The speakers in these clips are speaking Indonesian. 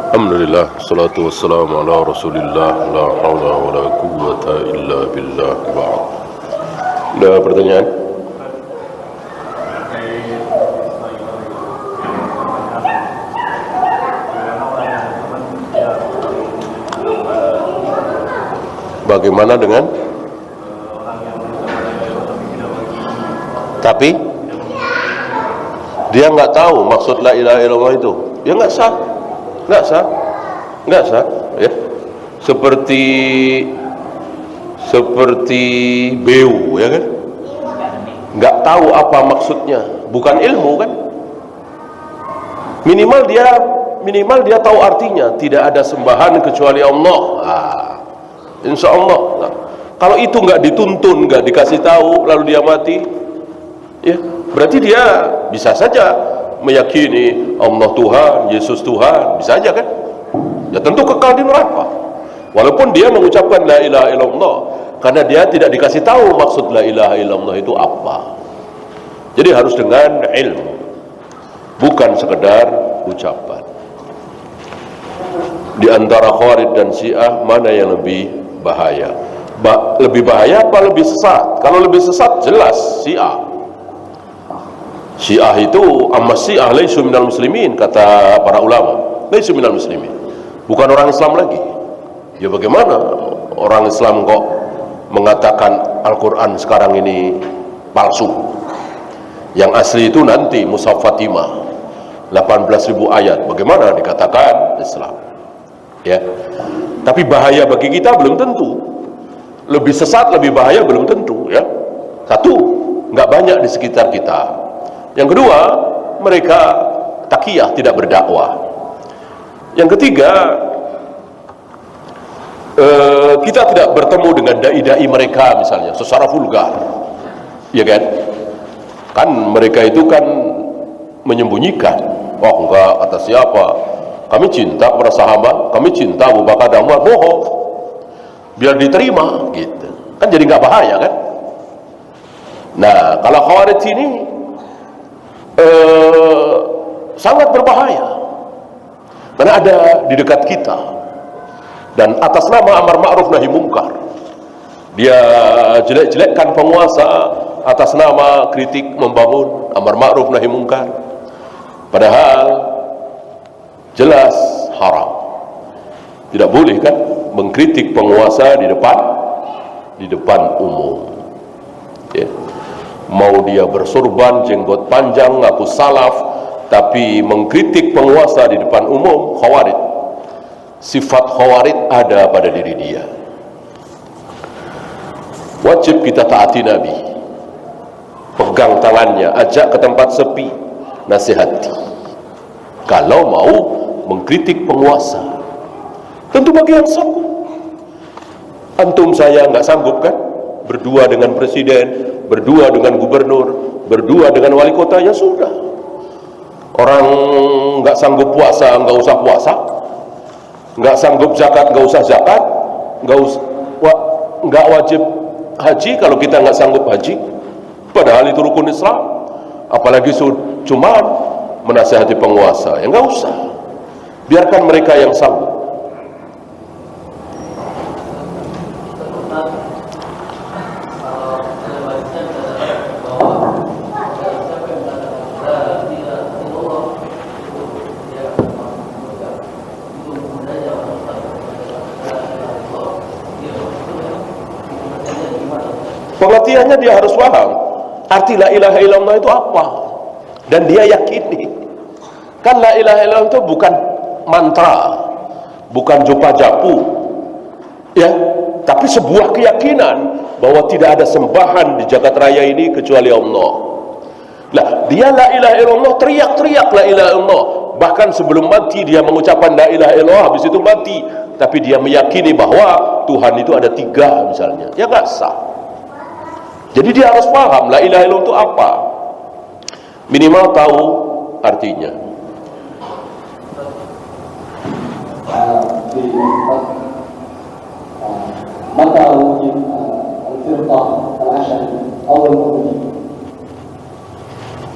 Alhamdulillah, salatu wassalamu ala rasulillah, la hawla wa la quwwata illa billah, ba'd. Ada pertanyaan? Bagaimana dengan? Tapi dia nggak tahu maksud la ilaha illallah itu, ya nggak sah, ya. Seperti beu, ya kan? Nggak tahu apa maksudnya, bukan ilmu kan? Minimal dia tahu artinya, tidak ada sembahan kecuali Allah. Insya Allah. Nah, kalau itu nggak dituntun, nggak dikasih tahu, lalu dia mati, ya berarti dia bisa saja meyakini Allah Tuhan, Yesus Tuhan, bisa aja kan? Ya tentu kekal di neraka. Walaupun dia mengucapkan la ilaha illallah, karena dia tidak dikasih tahu maksud la ilaha illallah itu apa. Jadi harus dengan ilmu, bukan sekedar ucapan. Di antara Khawarij dan Syiah, mana yang lebih bahaya? Lebih bahaya apa lebih sesat? Kalau lebih sesat jelas Syiah. Syiah itu amma Syiah laisu minal muslimin, kata para ulama. Laisu minal muslimin, bukan orang Islam lagi. Ya bagaimana orang Islam kok mengatakan Al-Quran sekarang ini palsu? Yang asli itu nanti Mushaf Fatimah 18.000 ayat. Bagaimana dikatakan Islam? Ya. Tapi bahaya bagi kita belum tentu. Lebih sesat, lebih bahaya belum tentu, ya. Satu, nggak banyak di sekitar kita. Yang kedua, mereka taqiyah, tidak berdakwah. Yang ketiga, kita tidak bertemu dengan dai-dai mereka misalnya secara vulgar, ya kan? Kan mereka itu kan menyembunyikan. Oh enggak, kata siapa? Kami cinta kepada sahabat, kami cinta Abu Bakar dan Umar, bohong. Biar diterima, gitu. Kan jadi nggak bahaya kan? Nah, kalau Khawarij ini sangat berbahaya, karena ada di dekat kita, dan atas nama amar ma'ruf nahi mungkar dia jelek-jelekkan penguasa, atas nama kritik membangun amar ma'ruf nahi mungkar, padahal jelas haram. Tidak boleh kan mengkritik penguasa di depan umum, ya. Mau dia bersorban, jenggot panjang, ngaku salaf, tapi mengkritik penguasa di depan umum, Khawarij. Sifat Khawarij ada pada diri dia. Wajib kita taati Nabi, pegang tangannya, ajak ke tempat sepi, nasihati. Kalau mau mengkritik penguasa, tentu bagi yang sanggup. Antum saya nggak sanggup kan? Berdua dengan presiden, berdua dengan gubernur, berdua dengan wali kota, ya sudah. Orang nggak sanggup puasa, nggak usah puasa. Nggak sanggup zakat, nggak usah zakat. Nggak wajib haji kalau kita nggak sanggup haji. Padahal itu rukun Islam. Apalagi cuma menasihati penguasa, ya nggak usah. Biarkan mereka yang sanggup. Pengertiannya dia harus paham arti la ilaha illallah itu apa, dan dia yakini. Kan la ilaha illallah itu bukan mantra, bukan jopa japu, ya, tapi sebuah keyakinan bahwa tidak ada sembahan di jagat raya ini kecuali Allah. Lah, dia la ilaha illallah, teriak-teriak la ilaha illallah, bahkan sebelum mati dia mengucapkan la ilaha illallah, habis itu mati, tapi dia meyakini bahwa Tuhan itu ada 3 misalnya, ya nggak sah. Jadi dia harus paham la ilaha illallah itu apa, minimal tahu artinya. متى وجد الفرقة العشرة أو المؤمنين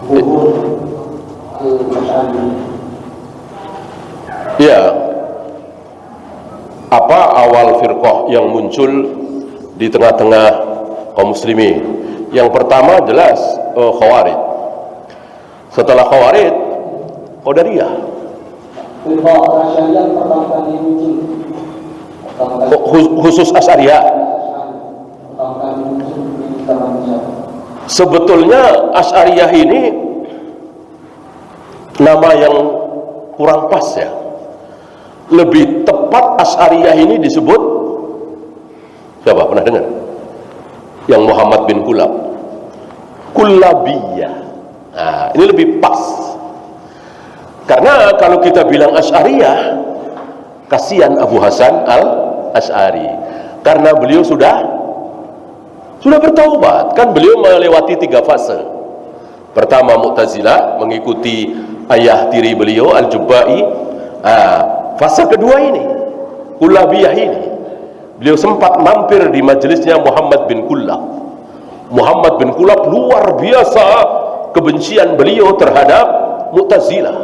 ظهور الأشعري؟ Ya, Apa awal firqah yang muncul di tengah-tengah kaum muslimin? Yang pertama jelas Khawarij. Setelah Khawarij, Qadariyah. Firqah Asy'ariyah pertama kali muncul. Khusus Asy'ariyah. Pertama kali muncul di zaman Islam. Sebetulnya Asy'ariyah ini nama yang kurang pas ya. Lebih tepat Asy'ariyah ini disebut siapa? Pernah dengar? Yang Muhammad bin Kullabiyah. Nah, ini lebih pas. Karena kalau kita bilang Asy'ariyah, kasihan Abu Hasan al-Asy'ari. Karena beliau sudah bertaubat. Kan beliau melewati 3 fase. Pertama Mu'tazilah, mengikuti ayah tiri beliau Al-Jubba'i. Fase kedua ini Kullabiyah ini, beliau sempat mampir di majelisnya Muhammad bin Kullab. Muhammad bin Kullab luar biasa kebencian beliau terhadap Mu'tazilah.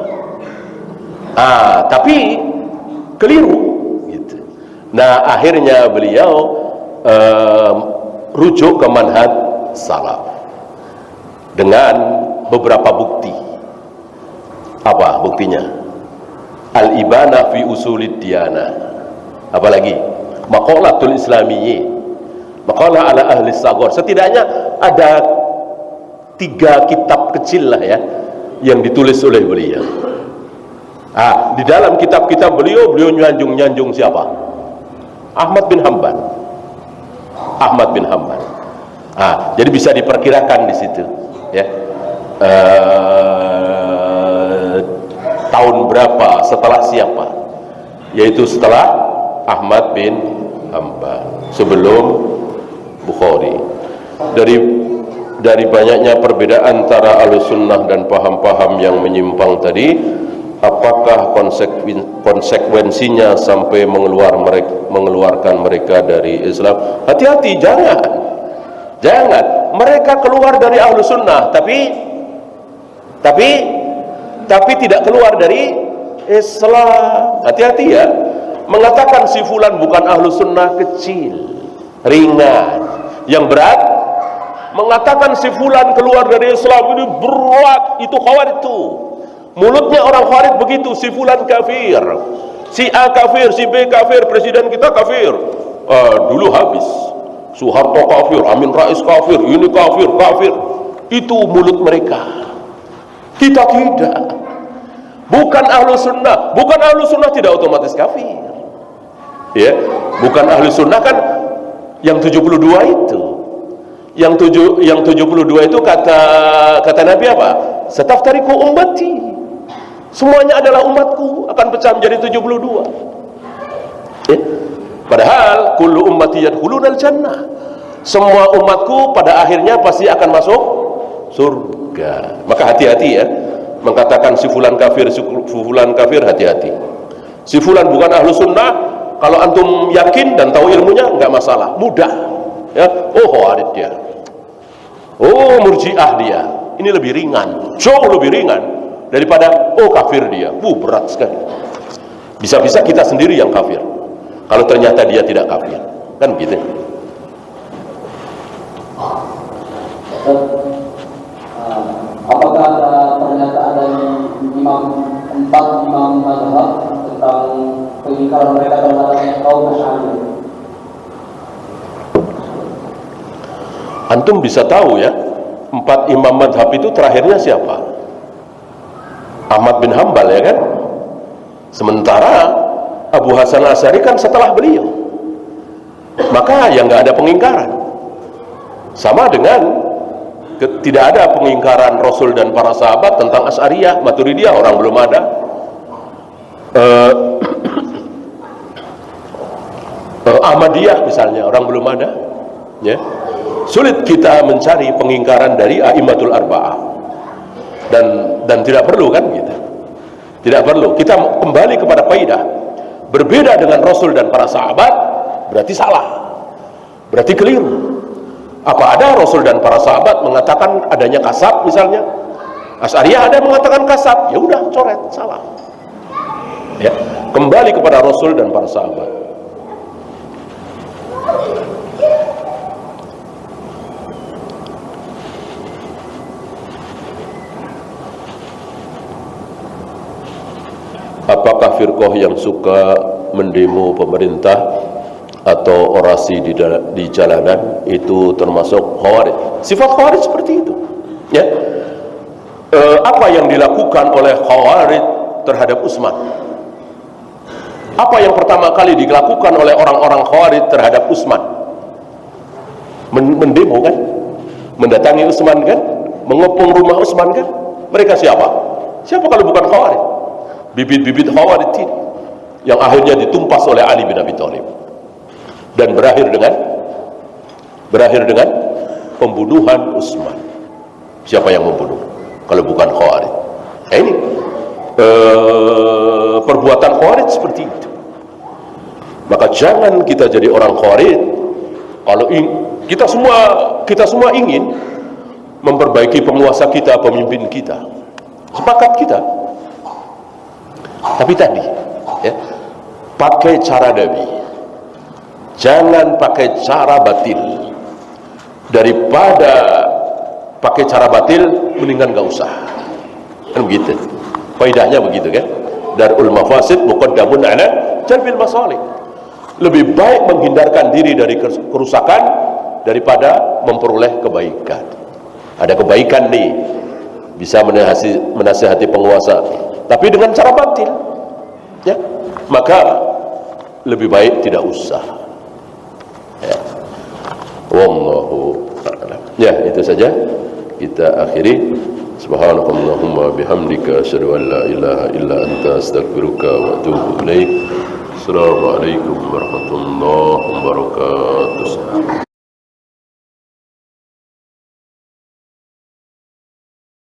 Tapi keliru gitu. Nah, akhirnya beliau rujuk ke manhaj salaf dengan beberapa bukti. Apa buktinya? Al-Ibanah fi usulid diyanah. Apalagi Maqalatul Islamiyyin, Maqalah ala ahli saghar. Setidaknya ada 3 kitab kecil lah ya yang ditulis oleh beliau. Di dalam kitab-kitab beliau nyanjung siapa? Ahmad bin Hanbal. Jadi bisa diperkirakan di situ ya. Tahun berapa, setelah siapa? Yaitu setelah Ahmad bin Hanbal, sebelum Bukhari. Dari banyaknya perbedaan antara Ahlussunnah dan paham-paham yang menyimpang tadi, apakah konsekuensinya sampai mengeluarkan mereka dari Islam? Hati-hati, jangan. Mereka keluar dari Ahlussunnah, tapi tidak keluar dari Islam. Hati-hati ya. Mengatakan si fulan bukan Ahlussunnah kecil, ringan. Yang berat, mengatakan si fulan keluar dari Islam ini berat. Itu Khawarij itu. Mulutnya orang Khawarij begitu, si fulan kafir, si A kafir, si B kafir, presiden kita kafir. Dulu habis. Soeharto kafir, Amin Rais kafir, ini kafir. Itu mulut mereka. Kita tidak. Bukan Ahlussunnah tidak otomatis kafir. Ya, bukan Ahlussunnah kan yang 72 itu. Yang 72 itu kata Nabi apa? Sataftariqu ummati. Semuanya adalah umatku, akan pecah menjadi 72. Ya. Padahal kullu ummati yadkhulunal jannah. Semua umatku pada akhirnya pasti akan masuk surga. Maka hati-hati ya, mengatakan si fulan kafir, hati-hati. Si fulan bukan Ahlussunnah, kalau antum yakin dan tahu ilmunya enggak masalah, mudah. Ya, Khawarij dia. Murji'ah dia. Ini lebih ringan, jauh lebih ringan daripada kafir dia. Berat sekali. Bisa-bisa kita sendiri yang kafir kalau ternyata dia tidak kafir. Kan begitu. Apakah ada pernyataan dari 4 imam mazhab tentang pengingkaran mereka terhadap kaum Asy'ariyah? Antum bisa tahu ya, 4 imam mazhab itu terakhirnya siapa? Ahmad bin Hanbal ya kan? Sementara Abu Hasan Asy'ari kan setelah beliau. Maka yang nggak ada pengingkaran. Sama dengan tidak ada pengingkaran Rasul dan para sahabat tentang Asy'ariyah, Maturidiyah, orang belum ada. Ahmadiyah misalnya, orang belum ada. Ya. Sulit kita mencari pengingkaran dari a'immatul arba'ah. Dan tidak perlu kan gitu. Tidak perlu. Kita kembali kepada kaidah. Berbeda dengan Rasul dan para sahabat berarti salah. Berarti keliru. Apa ada Rasul dan para sahabat mengatakan adanya kasab misalnya? Asy'ariyah ada mengatakan kasab, ya udah coret, salah. Ya, kembali kepada Rasul dan para sahabat. apakah firqah yang suka mendemo pemerintah atau orasi di jalanan itu termasuk khawarij? Sifat khawarij seperti itu, ya. Apa yang dilakukan oleh khawarij terhadap Utsman? Apa yang pertama kali dilakukan oleh orang-orang khawarij terhadap Utsman? Mendemo kan? Mendatangi Utsman kan? Mengepung rumah Utsman kan? Mereka siapa? Siapa kalau bukan khawarij? Bibit-bibit khawarij ini yang akhirnya ditumpas oleh Ali bin Abi Thalib dan berakhir dengan pembunuhan Utsman. Siapa yang membunuh kalau bukan khawarij? Ini perbuatan khawarij seperti itu. Maka jangan kita jadi orang khawarij. Kalau kita semua ingin memperbaiki penguasa kita, pemimpin kita, sepakat kita. Tapi tadi, ya, pakai cara Nabi, jangan pakai cara batil. Daripada pakai cara batil, mendingan gak usah. Kan begitu. Faedahnya begitu kan? Darul mafasid muqaddamun ala jalbil masalih. Lebih baik menghindarkan diri dari kerusakan daripada memperoleh kebaikan. Ada kebaikan nih, bisa menasihati penguasa, tapi dengan cara batil, ya, maka lebih baik tidak usah. Ya. Wallahu a'lam. Ya, itu saja kita akhiri. Subhanakallahumma bihamdika asyhadu an la ilaha illa anta astaghfiruka wa atubu ilaik. Assalamualaikum warahmatullahi wabarakatuh.